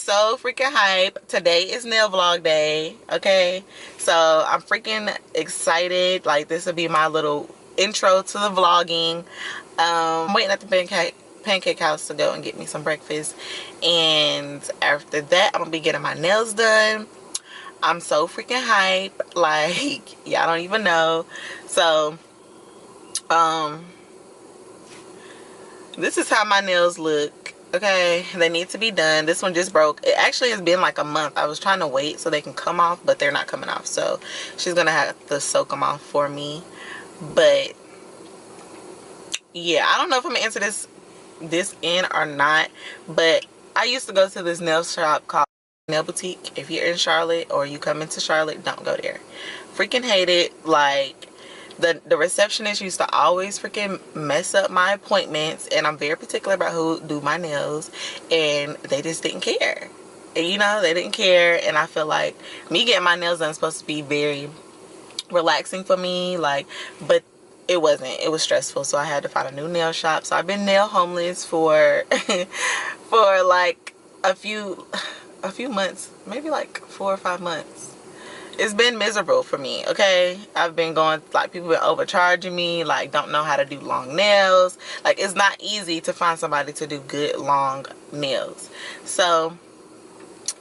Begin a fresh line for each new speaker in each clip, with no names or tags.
so freaking hype. Today is nail vlog day, okay? So I'm freaking excited. Like, this will be my little intro to the vlogging. I'm waiting at the pancake house to go and get me some breakfast, and after that I'm gonna be getting my nails done. I'm so freaking hype, like, y'all don't even know. So this is how my nails look. Okay, they need to be done. This one just broke. It actually has been like a month. I was trying to wait so they can come off, but they're not coming off, so she's gonna have to soak them off for me. But yeah, I don't know if I'm gonna answer this in or not, but I used to go to this nail shop called Nail Boutique. If you're in Charlotte or you come into Charlotte, don't go there. Freaking hate it. Like, the receptionist used to always freaking mess up my appointments, and I'm very particular about who do my nails, and they just didn't care. And you know, they didn't care, and I feel like me getting my nails done is supposed to be very relaxing for me, like, but it wasn't. It was stressful, so I had to find a new nail shop. So I've been nail homeless for for like a few months, maybe like 4 or 5 months. It's been miserable for me, okay? I've been going, like, people been overcharging me, like, don't know how to do long nails. Like, it's not easy to find somebody to do good long nails. So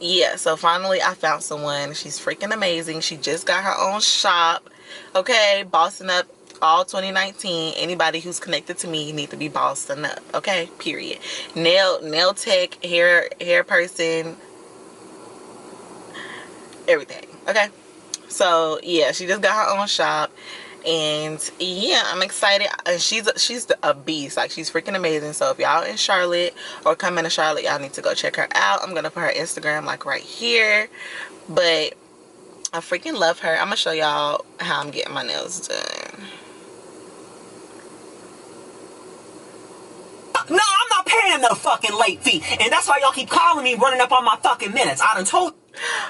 yeah, so finally I found someone. She's freaking amazing. She just got her own shop, okay? Bossing up all 2019. Anybody who's connected to me need to be bossing up, okay? Period. Nail tech, hair person, everything, okay? So yeah, she just got her own shop, and yeah, I'm excited. And she's a beast. Like, she's freaking amazing. So if y'all in Charlotte or come into Charlotte, y'all need to go check her out. I'm gonna put her Instagram like right here. But I freaking love her. I'm gonna show y'all how I'm getting my nails done.
No, I'm not paying no fucking late fee, and that's why y'all keep calling me, running up on my fucking minutes. I done told.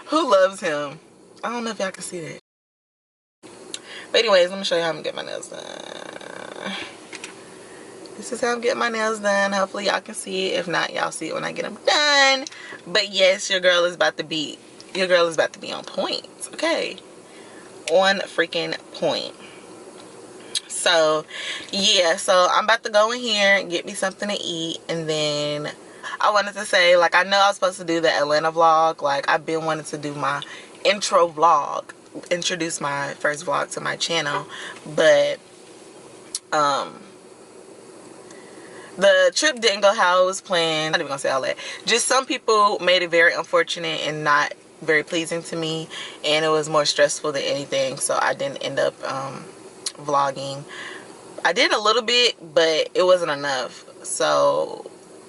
Who loves him? I don't know if y'all can see that. But anyways, let me show you how I'm getting my nails done. This is how I'm getting my nails done. Hopefully y'all can see it. If not, y'all see it when I get them done. But yes, your girl is about to be on point, okay? On freaking point. So yeah, so I'm about to go in here and get me something to eat, and then I wanted to say, like, I know I was supposed to do the Atlanta vlog. Like, I've been wanting to do my intro vlog, introduce my first vlog to my channel, but the trip didn't go how it was planned. I'm not even gonna say all that. Just some people made it very unfortunate and not very pleasing to me, and it was more stressful than anything, so I didn't end up vlogging. I did a little bit, but it wasn't enough. So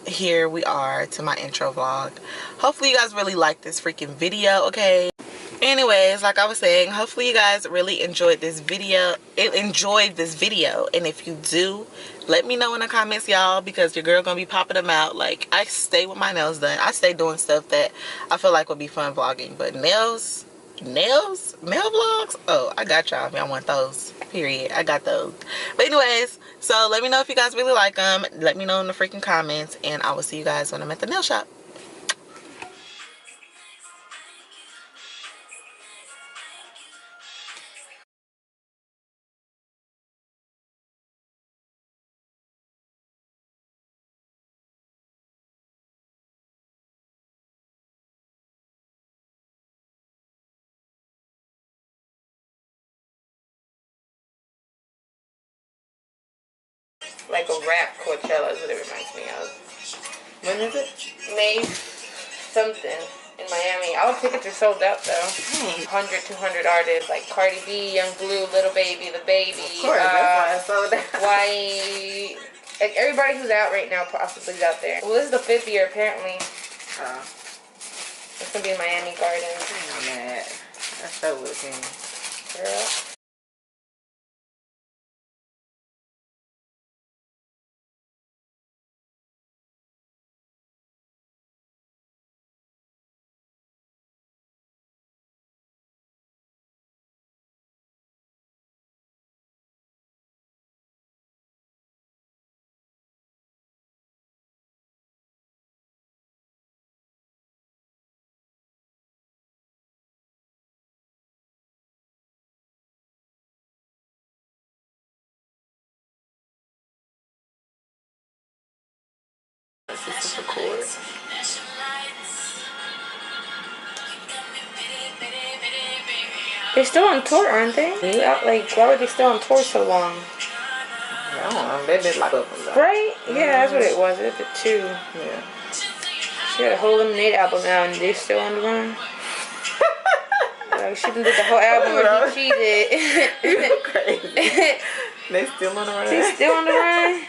here we are to my intro vlog. Hopefully you guys really like this freaking video, okay? Anyways, like I was saying, hopefully you guys really enjoyed this video. And if you do, let me know in the comments, y'all, because your girl gonna be popping them out. Like, I stay with my nails done. I stay doing stuff that I feel like would be fun vlogging. But nail vlogs, oh, I got y'all if y'all want those, period. I got those. But anyways, so let me know if you guys really like them. Let me know in the freaking comments, and I will see you guys when I'm at the nail shop. Like a rap Coachella is what it reminds me of. When is it? May something in Miami. All the tickets are sold out though. 100, 200 artists like Cardi B, Young Blue, Little Baby, The Baby. Of course, that's why it's sold out. Why? Like, everybody who's out right now possibly is out there. Well, this is the 5th year apparently. It's gonna be in Miami Gardens. Oh man, that's so looking. Girl. This is super cool.
They're still on tour, aren't they? Like, why were they still on tour so long?
I don't know. They did like up and down.
Right? Yeah, that's what it was. It did two.
Yeah.
She had a whole Lemonade album now, and they're still on the run. Like, she done did the whole album where she cheated.
You crazy. They still on the run.
They still on the run.